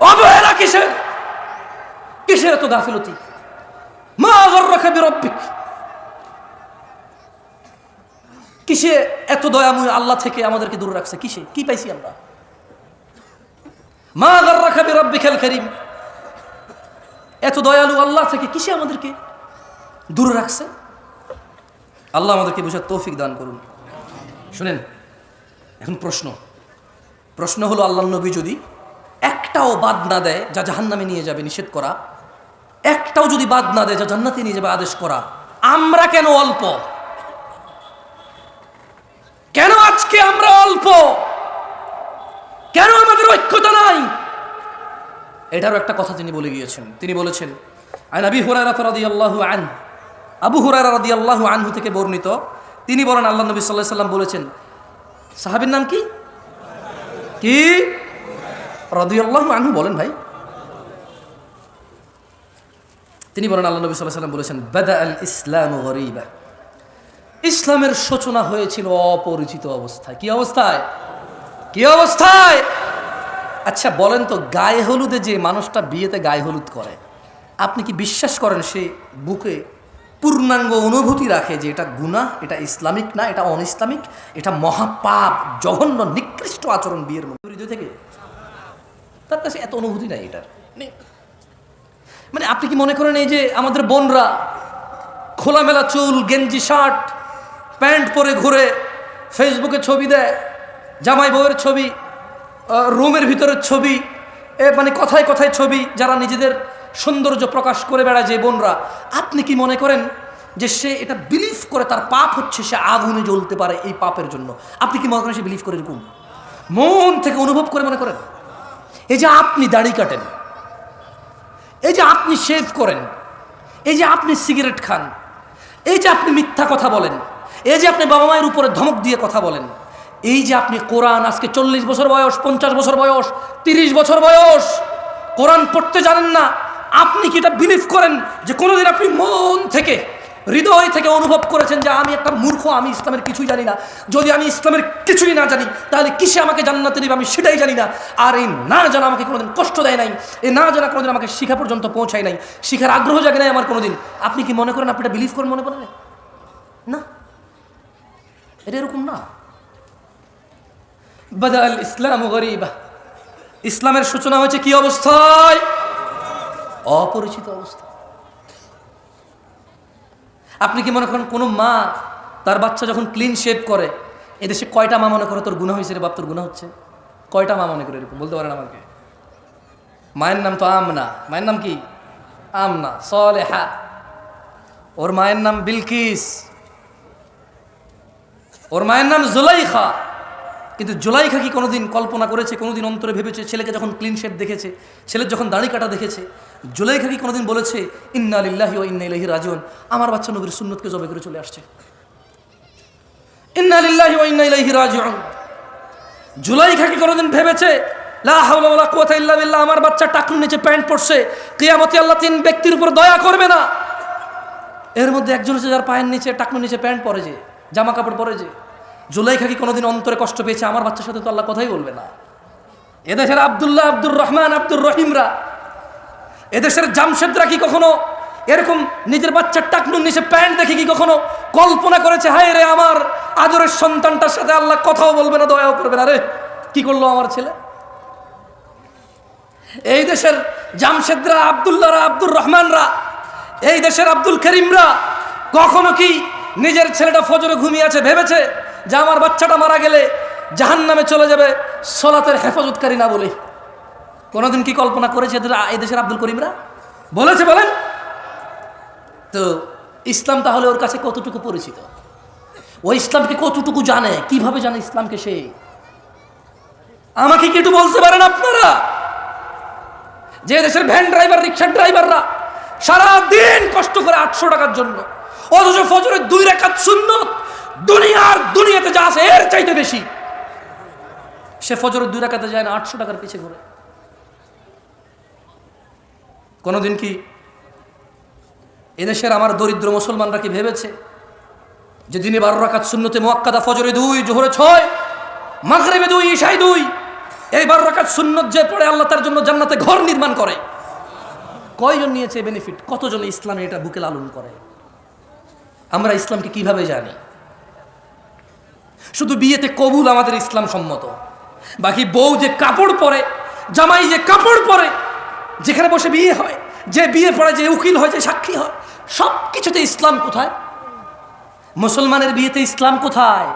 অবহেলা কিসের? কিসের এত গাফিলতি? মা গররাকা বিরব্বিক, কিসে এত দয়াময় আল্লাহ থেকে আমাদেরকে দূরে রাখছে? কিসে? কি পাইছি আমরা? মা গররাকা বিরব্বিকাল কারীম, এত দয়ালু আল্লাহ থেকে কিসে আমাদেরকে দূরে রাখছে? আল্লাহ আমাদেরকে বোঝার তৌফিক দান করুন। শুনেন, এখন প্রশ্ন হলো, আল্লাহর নবী যদি একটাও বাদ না দেয় যা জাহান্নামে নিয়ে যাবে নিষেধ করা, একটাও যদি বাদ না দেয় যা জান্নাতে নিয়ে যাবে আদেশ করা, আমরা কেন অল্প? কেন আজকে আমরা অল্প? কেন আমাদের ঐক্যতা নাই? এটারও একটা কথা তিনি বলে গিয়েছেন। তিনি বলেছেন, আন আবি হুরায়রা রাদিয়াল্লাহু আনহু, আবু হুরায়রা রাদিয়াল্লাহু আনহু থেকে বর্ণিত, তিনি বলেন আল্লাহ নবী সাল্লাল্লাহু আলাইহি সাল্লাম বলেছেন, সাহাবীর নাম কি? কি রাদিয়াল্লাহু আনহু বলেন ভাই। তিনি বলেন আল্লাহ নবী সাল্লাল্লাহু আলাইহি সাল্লাম বলেছেন, বাদা আল ইসলামু গরীবা, ইসলামের সূচনা হয়েছিল অপরিচিত অবস্থায়। কি অবস্থায়? কি অবস্থায়? আচ্ছা বলেন তো, গায়ে হলুদে যে মানুষটা বিয়েতে গায়ে হলুদ করে, আপনি কি বিশ্বাস করেন সে বুকে পূর্ণাঙ্গ অনুভূতি রাখে যে এটা গুনাহ, এটা ইসলামিক না, এটা অন ইসলামিক, এটা মহাপাপ, জঘন্য নিকৃষ্ট আচরণ বিয়ের মধ্যে হৃদয় থেকে? তার কাছে এত অনুভূতি নাই এটার। মানে আপনি কি মনে করেন এই যে আমাদের বোনরা খোলামেলা চুল, গেঞ্জি শার্ট প্যান্ট পরে ঘুরে, ফেসবুকে ছবি দেয়, জামাই বউয়ের ছবি, রুমের ভিতরের ছবি, মানে কথায় কথায় ছবি, যারা নিজেদের সৌন্দর্য প্রকাশ করে বেড়ায় যে বোনরা, আপনি কি মনে করেন যে সে এটা বিলিভ করে তার পাপ হচ্ছে, সে আগুনে জ্বলতে পারে এই পাপের জন্য? আপনি কি মনে করেন সে বিলিভ করে? এরকম মন থেকে অনুভব করে মনে করেন? এই যে আপনি দাড়ি কাটেন, এই যে আপনি শেভ করেন, এই যে আপনি সিগারেট খান, এই যে আপনি মিথ্যা কথা বলেন, এই যে আপনি বাবা মায়ের উপরে ধমক দিয়ে কথা বলেন, এই যে আপনি কোরআন আজকে 40 বছর বয়স, 50 বছর বয়স, 30 বছর বয়স কোরআন পড়তে জানেন না, আপনি কি এটা বিলিভ করেন যে কোনোদিন আপনি মন থেকে, হৃদয় থেকে অনুভব করেছেন যে আমি একটা মূর্খ, আমি ইসলামের কিছুই জানি না? যদি আমি ইসলামের কিছুই না জানি তাহলে কিসে আমাকে জান্নাতে নেবে আমি সেটাই জানি না। আর এই না জানা আমাকে কোনোদিন কষ্ট দেয় নাই, এই না জানা কোনোদিন আমাকে শিখা পর্যন্ত পৌঁছায় নাই, শিখার আগ্রহ জাগে নাই আমার কোনোদিন। আপনি কি মনে করেন আপনি এটা বিলিভ করেন? মনে করেন না, এটা এরকম না। বাদা আল ইসলামু গরীবা, ইসলামের সূচনা হয়েছে কি অবস্থায়? অপরিচিত অবস্থা। আপনি কি মনে করেন কোনো মা তার বাচ্চা যখন ক্লিন শেভ করে, এদেশে কয়টা মা মনে করে তোর গুনাহ হয়েছে রে বাপ, তোর গুনাহ হচ্ছে? কয়টা মা মনে করে এরকম? বলতে পারেন আমাকে? মায়ের নাম তো আমনা। মায়ের নাম কি? আমনা, সলেহা। ওর মায়ের নাম বিলকিস, ওর মায়ের নাম জুলাইখা। কিন্তু জুলাইখা কি কোনোদিন কল্পনা করেছে, কোনোদিন অন্তরে ভেবেছে, ছেলেকে যখন ক্লিন শেভ দেখেছে, ছেলের যখন দাড়ি কাটা দেখেছে, জুলাইখা কি কোনোদিন বলেছে ইন্না লিল্লাহি ওয়া ইন্না ইলাইহি রাজিউন, আমার বাচ্চা নবীর সুন্নতকে জবে করে চলে আসছে? ইন্না লিল্লাহি ওয়া ইন্না ইলাইহি রাজিউন। জুলাইখা কি কোনোদিন ভেবেছে লা হাওলা ওয়ালা কুওয়াতা ইল্লা বিল্লাহ, আমার বাচ্চা টাকনুর নিচে প্যান্ট পরছে, কিয়ামতে আল্লাহ 3 ব্যক্তির উপর দয়া করবে না? এর মধ্যে একজন হচ্ছে যার পায়ের নিচে টাকনুর নিচে প্যান্ট পরে, যে জামা কাপড় পরে। যে জুলাইখা কি কোনোদিন অন্তরে কষ্ট পেয়েছে আমার বাচ্চার সাথে তো আল্লাহ কথাই বলবে না? এদেশের আব্দুল্লাহ, আব্দুর রহমান, আব্দুর রহিমরা, এদেশের জামশেদরা কি কখনো এরকম নিজের বাচ্চার টাকনুর নিচে প্যান্ট দেখে কি কখনো কল্পনা করেছে হায় রে আমার আদরের সন্তানটার সাথে আল্লাহ কথাও বলবে না, দয়াও করবে না, রে কি করলো আমার ছেলে? এই দেশের জামশেদরা, আব্দুল্লাহরা, আব্দুর রহমানরা, এই দেশের আব্দুল করিমরা কখনো কি নিজের ছেলেটা ফজরে ঘুমিয়ে আছে ভেবেছে যে আমার বাচ্চাটা মারা গেলে জাহান্নামে চলে যাবে সলাতের হেফাজতকারী না বলে? কোনোদিন কি কল্পনা করেছে এই দেশের আব্দুল করিমরা? বলেছে? বলেন তো। ইসলাম তাহলে ওর কাছে কতটুকু পরিচিত? ও ইসলামকে কতটুকু জানে? কিভাবে জানে ইসলামকে সে? আমাকে কি একটু বলতে পারেন আপনারা? যে দেশের ভ্যান ড্রাইভার, রিক্সার ড্রাইভাররা সারাদিন কষ্ট করে 800 টাকার জন্য, অথচ ফজরের 2 রাকাত সুন্নত দুনিয়াতে যা আছে এর চাইতে বেশি, সে ফজরের 2 রাকাতে যায় না, 800 টাকার পিছে ঘুরে। কোনোদিন কি এদেশের আমার দরিদ্র মুসলমানরা কি ভেবেছে যে দিনে 12 রাকাত সুন্নতে মুআক্কাদা, ফজরে 2, জোহরে 6, মাগরিবে 2, ইশায় 2, এই 12 রাকাত সুন্নত যে পড়ে আল্লাহ তার জন্য জান্নাতে ঘর নির্মাণ করে? কয়জন নিয়েছে বেনিফিট? কতজন ইসলামে এটা বুকে লালন করে? আমরা ইসলামকে কিভাবে জানি? শুধু বিয়েতে কবুল আমাদের ইসলাম সম্মত, বাকি বউ যে কাপড় পরে, জামাই যে কাপড় পরে, যেখানে বসে বিয়ে হয়, যে বিয়ে পড়ে, যে উকিল হয়, যে সাক্ষী হয়, সব কিছুতে ইসলাম কোথায়? মুসলমানের বিয়েতে ইসলাম কোথায়?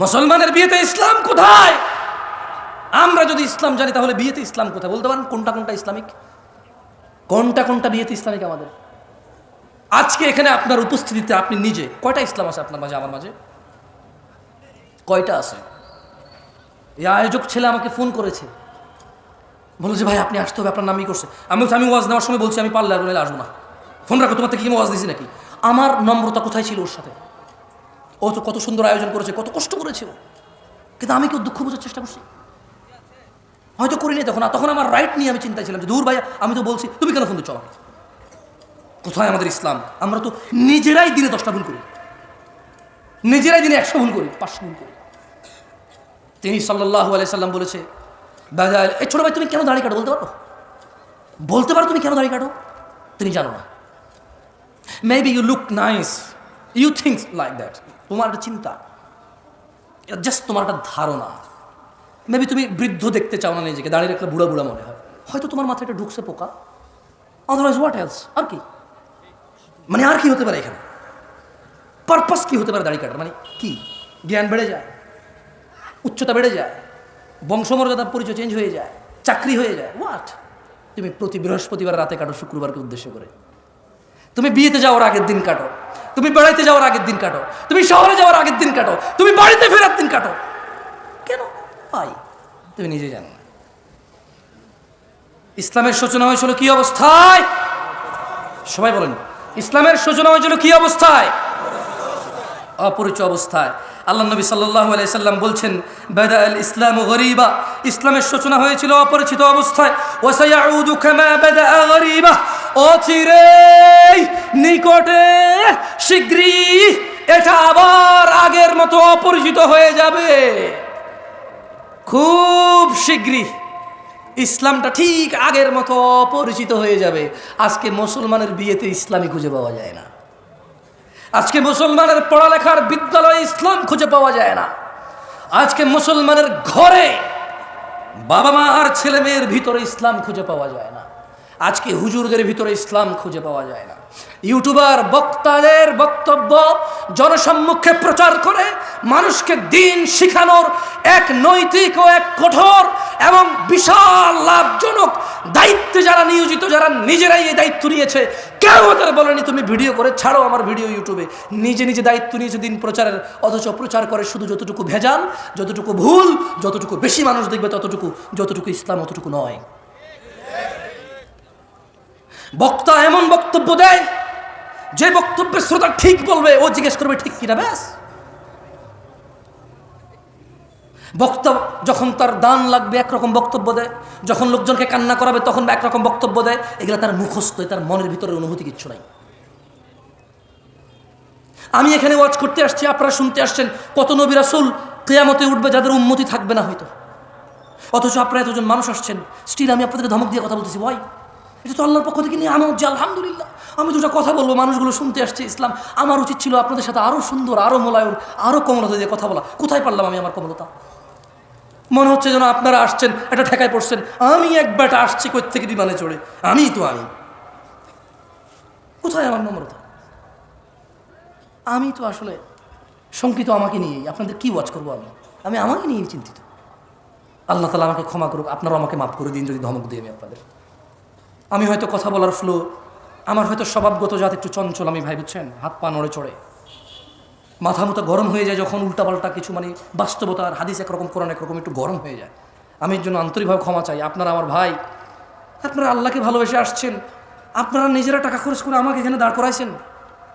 মুসলমানের বিয়েতে ইসলাম কোথায়? আমরা যদি ইসলাম জানি তাহলে বিয়েতে ইসলাম কোথায়? বলতে পারেন কোনটা কোনটা ইসলামিক, কোনটা কোনটা বিয়েতে ইসলামিক আমাদের? আজকে এখানে আপনার উপস্থিতিতে আপনি নিজে কয়টা ইসলাম আছে আপনার মাঝে, আমার মাঝে? কয়টা আছে? এই আয়োজক ছেলে আমাকে ফোন করেছে, বলো যে ভাই আপনি আসতে হবে, আপনার নামই করছে। আমি বলছি আমি ওয়াজ নেওয়ার সময় বলছি আমি পারলে আর আসবো না, ফোন রাখো, তোমার থেকে কি ওয়াজ দিয়েছি নাকি? আমার নম্রতা কোথায় ছিল ওর সাথে? ও তো কত সুন্দর আয়োজন করেছে, কত কষ্ট করেছে ও, কিন্তু আমি কেউ দুঃখ বোঝার চেষ্টা করছি? হয়তো করিনি তখন। তখন আমার রাইট নিয়ে আমি চিন্তায় ছিলাম যে দূর ভাই, আমি তো বলছি, তুমি কেন ফোন দিচ্ছ আমাকে? কোথায় আমাদের ইসলাম? আমরা তো নিজেরাই দিনে 10টা ভুল করি, নিজেরাই দিনে 100 ভুল করি, 500 ভুল করি। তিনি সাল্লাল্লাহু আলাইহি সাল্লাম বলেছে, এই ছোট ভাই তুমি কেন দাড়ি কাটো? বলতে পারো? বলতে পারো তুমি কেন দাড়ি কাটো? তুমি জানো না। Maybe you look nice, you think like that, তোমার একটা চিন্তা, জাস্ট তোমার একটা ধারণা। মেবি তুমি বৃদ্ধ দেখতে চাও না নিজেকে, দাঁড়িয়ে রাখলে বুড়া বুড়া মনে হয়, হয়তো তোমার মাথায় একটা ঢুকছে পোকা, আদারওয়াইজ হোয়াট এলস? আর কি মানে, আর কি হতে পারে এখানে? পারপাস কি হতে পারে দাড়ি কাটার? মানে কি? জ্ঞান বেড়ে যায়, উচ্চতা বেড়ে যায়, বংশমর্যাদার পরিচয় চেঞ্জ হয়ে যায়, চাকরি হয়ে যায়, হোয়াট? তুমি প্রতি বৃহস্পতিবার রাতে কাটো শুক্রবারকে উদ্দেশ্য করে, তুমি বিয়েতে যাওয়ার আগের দিন কাটো, তুমি বেড়াইতে যাওয়ার আগের দিন কাটো, তুমি শহরে যাওয়ার আগের দিন কাটো, তুমি বাড়িতে ফেরার দিন কাটো। কেন ভাই? তুমি নিজে জানো না। ইসলামের সূচনা হয়েছিল কি অবস্থায়? সবাই বলেন, ইসলামের সূচনা হয়েছিল কি অবস্থায়? অপরিচিত অবস্থায়। আল্লাহ নবী সাল্লাল্লাহু আলাইহি সাল্লাম বলছেন, বাদা আল ইসলামু গরীবা, ইসলামের সূচনা হয়েছিল অপরিচিত অবস্থায়, ওয়া সায়াউদু কামা বাদা গরীবা, অচিরেই, নিকটে, শীঘ্রই এটা আবার আগের মতো অপরিচিত হয়ে যাবে। খুব শীঘ্রই ইসলামটা ঠিক আগের মতো অপরিচিত হয়ে যাবে। আজকে মুসলমানের বিয়েতে ইসলামই খুঁজে পাওয়া যায় না, আজকে মুসলমানের পড়ালেখার বিদ্যালয়ে ইসলাম খুঁজে পাওয়া যায় না, আজকে মুসলমানের ঘরে বাবা মা আর ছেলে মেয়ের ভিতরে ইসলাম খুঁজে পাওয়া যায় না, আজকে হুজুরদের ভিতরে ইসলাম খুঁজে পাওয়া যায় না। ইউটিউবার বক্তাদের বক্তব্য জনসম্মুখে প্রচার করে মানুষকে দিন শিখানোর এক নৈতিক ও এক কঠোর এবং বিশাল লাভজনক দায়িত্বে যারা নিয়োজিত, যারা নিজেরাই এই দায়িত্ব নিয়েছে, কেউ ওদের বলেনি তুমি ভিডিও করে ছাড়ো আমার ভিডিও ইউটিউবে। নিজে নিজে দায়িত্ব নিয়েছে দিন প্রচারের, অথচ প্রচার করে শুধু যতটুকু ভেজাল, যতটুকু ভুল, যতটুকু বেশি মানুষ দেখবে ততটুকু, যতটুকু ইসলাম অতটুকু নয়। বক্তা এমন বক্তব্য দেয় যে বক্তব্যের শ্রোতা ঠিক বলবে, ও জিজ্ঞেস করবে ঠিক কিনা, ব্যাস বক্তা যখন তার দান লাগবে একরকম বক্তব্য দেয়, যখন লোকজনকে কান্না করাবে তখন একরকম বক্তব্য দেয়। এগুলো তার মুখস্থ, তার মনের ভিতরে অনুভূতি কিচ্ছু নাই। আমি এখানে ওয়াজ করতে আসছি, আপনারা শুনতে আসছেন। কত নবী রাসূল কিয়ামতে উঠবে যাদের উম্মতি থাকবে না হয়তো, অথচ আপনারা এতজন মানুষ আসছেন, স্টিল আমি আপনাদেরকে ধমক দিয়ে কথা বলতেছি। ভাই, এটা তো আল্লাহর পক্ষ থেকে নিয়ে আমার যে আলহামদুলিল্লাহ, আমি দুটা কথা বলবো, মানুষগুলো শুনতে আসছে ইসলাম। আমার উচিত ছিল আপনাদের সাথে আরও সুন্দর, আরও মোলায়ন, আরও কোমলতা দিয়ে কথা বলা। কোথায় পারলাম আমি আমার কোমলতা? মনে হচ্ছে যেন আপনারা আসছেন এটা ঠেকায় পড়ছেন। আমি একবারটা আসছি কই থেকে বিমানে চড়ে, আমি কোথায় আমার নম্রতা? আমি তো আসলে শঙ্কিত আমাকে নিয়েই। আপনাদের কি ওয়াজ করবো আমি আমাকে নিয়েই চিন্তিত। আল্লাহ তাআলা আমাকে ক্ষমা করুক, আপনারাও আমাকে মাফ করে দিন যদি ধমক দিই আমি আপনাদের। আমি হয়তো কথা বলার ফ্লো, আমার হয়তো স্বভাবগত জাত একটু চঞ্চল আমি ভাই, বুঝছেন? হাত পা নড়ে চড়ে, মাথা মতো গরম হয়ে যায় যখন উল্টাপাল্টা কিছু, মানে বাস্তবতার হাদিস একরকম, কোরআন একরকম, একটু গরম হয়ে যায়। আমি এর জন্য আন্তরিকভাবে ক্ষমা চাই। আপনারা আমার ভাই, আপনারা আল্লাহকে ভালোবেসে আসছেন, আপনারা নিজেরা টাকা খরচ করে আমাকে এখানে দাঁড় করাইছেন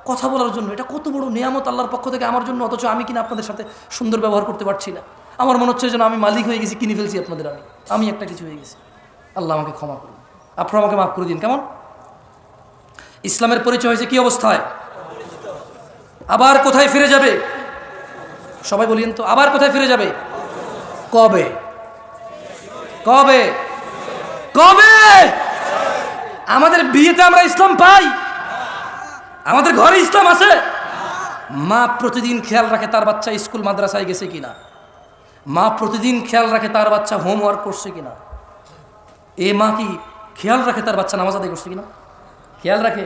কথা বলার জন্য। এটা কত বড় নিয়ামত আল্লাহর পক্ষ থেকে আমার জন্য, অথচ আমি কিনা আপনাদের সাথে সুন্দর ব্যবহার করতে পারছি না। আমার মনে হচ্ছে যেন আমি মালিক হয়ে গেছি, কিনে ফেলছি আপনাদের, আমি একটা কিছু হয়ে গেছি। আল্লাহ আমাকে ক্ষমা করুন, আপনারা আমাকে মাফ করে দিন। কেমন ইসলামের পরিচয় হয়েছে কি অবস্থায়? আবার কোথায় ফিরে যাবে? সবাই বলিয়েন তো, আবার কোথায় ফিরে যাবে? কবে কবে কবে? আমাদের বিয়েতে আমরা ইসলাম পাই? আমাদের ঘরে ইসলাম আছে? মা প্রতিদিন খেয়াল রাখে তার বাচ্চা স্কুল মাদ্রাসায় গেছে কিনা, মা প্রতিদিন খেয়াল রাখে তার বাচ্চা হোমওয়ার্ক করছে কিনা। এ মা কি খেয়াল রাখে তার বাচ্চা নামাজ আদায় করছে কিনা? খেয়াল রাখে।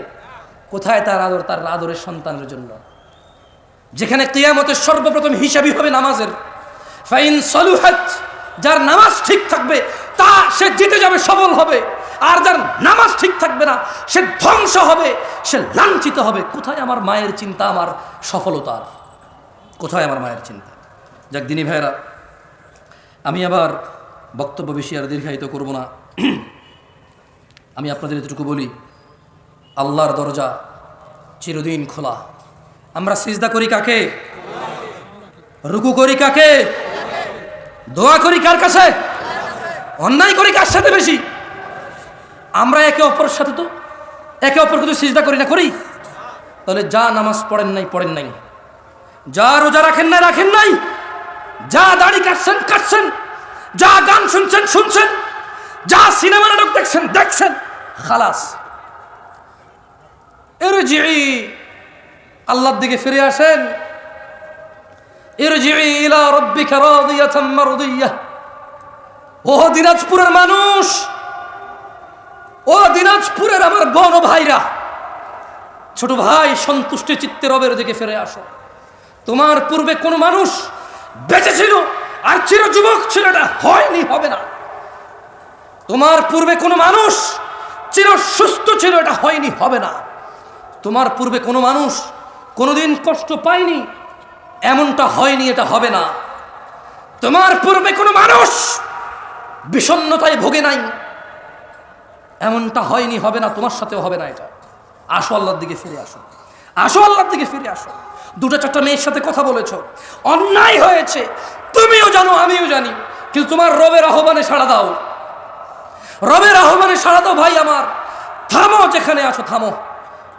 কোথায় তার আদর, তার আদরের সন্তানের জন্য? যেখানে কিয়ামতের সর্বপ্রথম হিসাবই হবে নামাজের। ফাইন সলুহাত, যার নামাজ ঠিক থাকবে তা সে জিতে যাবে, সফল হবে। আর যার নামাজ ঠিক থাকবে না সে ধ্বংস হবে, সে লাঞ্ছিত হবে। কোথায় আমার মায়ের চিন্তা, আমার সফলতার? কোথায় আমার মায়ের চিন্তা? যাক দিনী ভাইয়েরা, আমি আবার বক্তব্য বেশি আর দীর্ঘায়িত করব না। আমি আপনাদের এতটুকু বলি, আল্লাহর দরজা চিরদিন খোলা। আমরা সিজদা করি কাকে? রুকু করি কাকে? দোয়া করি কার কাছে? অন্যায় করি কার সাথে বেশি? আমরা একে অপরের সাথে তো একে অপরকে তো সিজদা করি না, করি? তাহলে যা নামাজ পড়েন নাই, যা রোজা রাখেন নাই, যা দাড়ি কাটছেন, যা গান শুনছেন, যা সিনেমা নাটক দেখছেন, খালাস। ইরজিই, আল্লাহর দিকে ফিরে আসেন। ইরজিই ইলা রাব্বিকা রাদিয়াতাম মারদিয়াহ। ও দিনাজপুরের মানুষ, ও দিনাজপুরের আমার বোন ও ভাইরা, ছোট ভাই, সন্তুষ্ট চিত্তে রবের দিকে ফিরে আসো। তোমার পূর্বে কোনো মানুষ বেঁচে ছিল আর চির যুবক ছিল, এটা হয়নি, হবে না। তোমার পূর্বে কোনো মানুষ চির সুস্থ ছিল, এটা হয়নি, হবে না। তোমার পূর্বে কোনো মানুষ কোনোদিন কষ্ট পায়নি, এমনটা হয়নি, এটা হবে না। তোমার পূর্বে কোনো মানুষ বিষণ্ণতায় ভোগে নাই, এমনটা হয়নি, হবে না, তোমার সাথেও হবে না এটা। আসো আল্লাহর দিকে ফিরে আসো, আল্লাহর দিকে ফিরে আসো। দুটো চারটা মেয়ের সাথে কথা বলেছ, অন্যায় হয়েছে, তুমিও জানো আমিও জানি, কিন্তু তোমার রবের আহ্বানে সাড়া দাও, রবের আহ্বানে সাড়া দাও। ভাই আমার, থামো, যেখানে আছো থামো।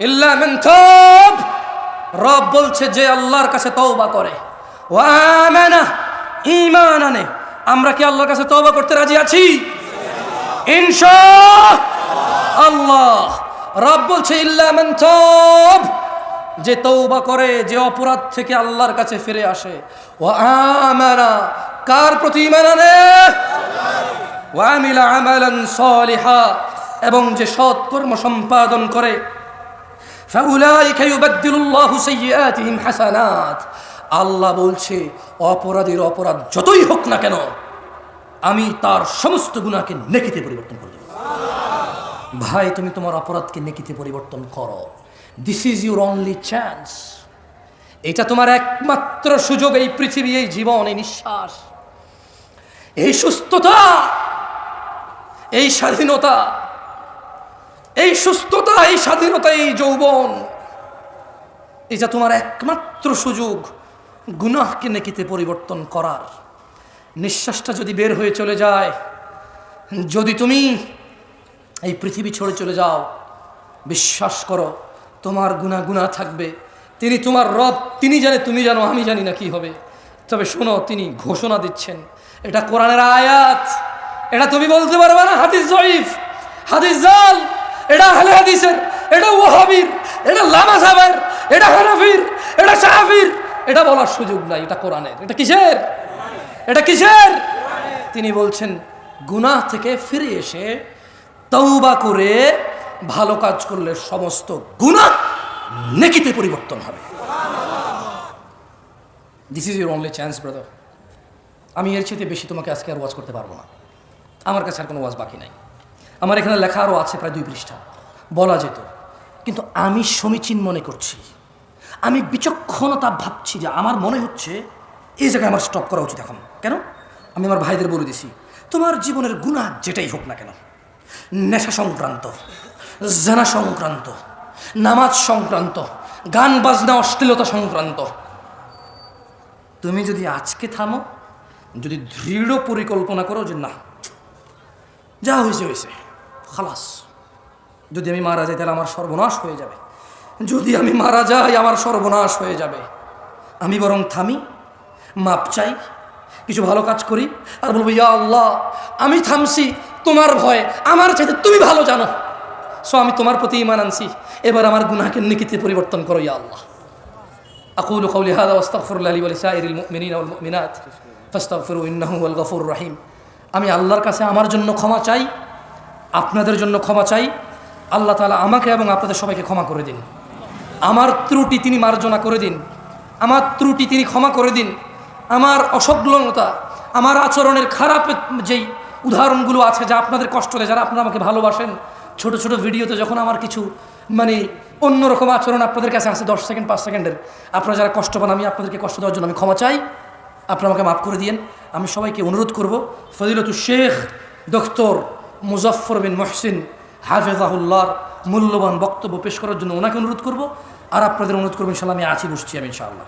ইল্লা মান তাব, রব বলছে যে আল্লাহর কাছে তওবা করে, ওয়া আমানা, ঈমান আনে। আমরা কি আল্লাহর কাছে তওবা করতে রাজি আছি? ইনশাআল্লাহ। রব বলছে ইল্লা মান তাব, যে তওবা করে, যে অপরাধ থেকে আল্লাহর কাছে ফিরে আসে। ওয়া আমানা, কার প্রতি ঈমান আনে? ওয়া আমিলা আমালান সালিহা, এবং যে সৎ কর্ম সম্পাদন করে। ফাউলাইকা ইউবাদদিলুল্লাহু সাইয়্যাতিহিম হাসানাত। আল্লাহ বলছে অপরাধীর অপরাধ যতই হোক না কেন, আমি তার সমস্ত গুনাহকে নেকিতে পরিবর্তন করে দেব। ভাই, তুমি তোমার অপরাধকে নেকিতে পরিবর্তন করো। This is your only chance. এটা তোমার একমাত্র সুযোগ, এই পৃথিবী, এই জীবন, এই নিঃশ্বাস, এই সুস্থতা, এই স্বাধীনতা, এই সুস্থতা, এই স্বাধীনতা, এই যৌবন, এটা তোমার একমাত্র সুযোগ গুনাহকে নেকিতে পরিবর্তন করার। নিঃশ্বাসটা যদি বের হয়ে চলে যায়, যদি তুমি এই পৃথিবী ছেড়ে চলে যাও, বিশ্বাস করো তোমার গুনাহ থাকবে। তিনি তোমার রব, তিনি জানে, তুমি জানো, আমি জানি না কি হবে। তবে শোনো, তিনি ঘোষণা দিচ্ছেন, এটা কোরআনের আয়াত, এটা তুমি বলতে পারবে না হাদিস জয়ীফ, হাদিস জাল, এটা আহলে হাদিসের, এটা ওয়াহাবীর, এটা লামাযাবের, এটা হানাফির, এটা শাফির, এটা বলার সুযোগ নাই। এটা কোরআনের। এটা কিসের? এটা কিসের? তিনি বলছেন গুনাহ থেকে ফিরে এসে তওবা করে ভালো কাজ করলে সমস্ত গুনাহ নেকিতে পরিবর্তন হবে। This is your only chance brother. আমি এর চেয়ে বেশি তোমাকে আজকে আর ওয়াজ করতে পারবো না। আমার কাছে আর কোনো ওয়াজ বাকি নাই। আমার এখানে লেখা আরও আছে প্রায় 2 পৃষ্ঠা, বলা যেত, কিন্তু আমি সমীচীন মনে করছি, আমি বিচক্ষণতা ভাবছি যে আমার মনে হচ্ছে এই জায়গায় আমার স্টপ করা উচিত এখন। কেন? আমি আমার ভাইদের বলে দিছি, তোমার জীবনের গুনাহ যেটাই হোক না কেন, নেশা সংক্রান্ত, জানা সংক্রান্ত, নামাজ সংক্রান্ত, গান বাজনা অশ্লীলতা সংক্রান্ত, তুমি যদি আজকে থামো, যদি দৃঢ় পরিকল্পনা করো যে না, যা হয়েছে হয়েছে, খালাস, যদি আমি মারা যাই তাহলে আমার সর্বনাশ হয়ে যাবে, যদি আমি মারা যাই আমার সর্বনাশ হয়ে যাবে, আমি বরং থামি, মাপ চাই, কিছু ভালো কাজ করি, আর বলবো ইয়া আল্লাহ, আমি থামছি তোমার ভয়ে, আমার চাইতে তুমি ভালো জানো, সো আমি তোমার প্রতি ঈমান আনছি, এবার আমার গুনাহকে নেকিতে পরিবর্তন করো ইয়া আল্লাহ। আকুলু কাউলি হাযা ওয়া আস্তাগফিরুল্লাহ লি ওয়া লিসাইরিল মুমিনিনা ওয়াল মুমিনাত ফাস্তাগফিরু ইন্নাহু হুয়াল গফুরুর রহিম। আমি আল্লাহর কাছে আমার জন্য ক্ষমা চাই, আপনাদের জন্য ক্ষমা চাই। আল্লাহ তাআলা আমাকে এবং আপনাদের সবাইকে ক্ষমা করে দিন। আমার ত্রুটি তিনি মার্জনা করে দিন, আমার ত্রুটি তিনি ক্ষমা করে দিন। আমার অসংলগ্নতা, আমার আচরণের খারাপ যেই উদাহরণগুলো আছে যা আপনাদের কষ্ট দেয়, যারা আপনারা আমাকে ভালোবাসেন, ছোট ছোট ভিডিওতে যখন আমার কিছু অন্যরকম আচরণ আপনাদের কাছে আছে 10 সেকেন্ড 5 সেকেন্ডের, আপনারা যারা কষ্ট পান, আমি আপনাদেরকে কষ্ট দেওয়ার জন্য আমি ক্ষমা চাই, আপনারা আমাকে মাফ করে দিয়েন। আমি সবাইকে অনুরোধ করব, ফজিলতুল শেখ ডক্টর মুজাফফর বিন মুহসিন হাফেজাহুল্লাহর মূল্যবান বক্তব্য পেশ করার জন্য ওনাকে অনুরোধ করব, আর আপনাদের অনুরোধ করবো ইনশাআল্লাহ, আমি আছি, বসছি আমি ইনশাআল্লাহ।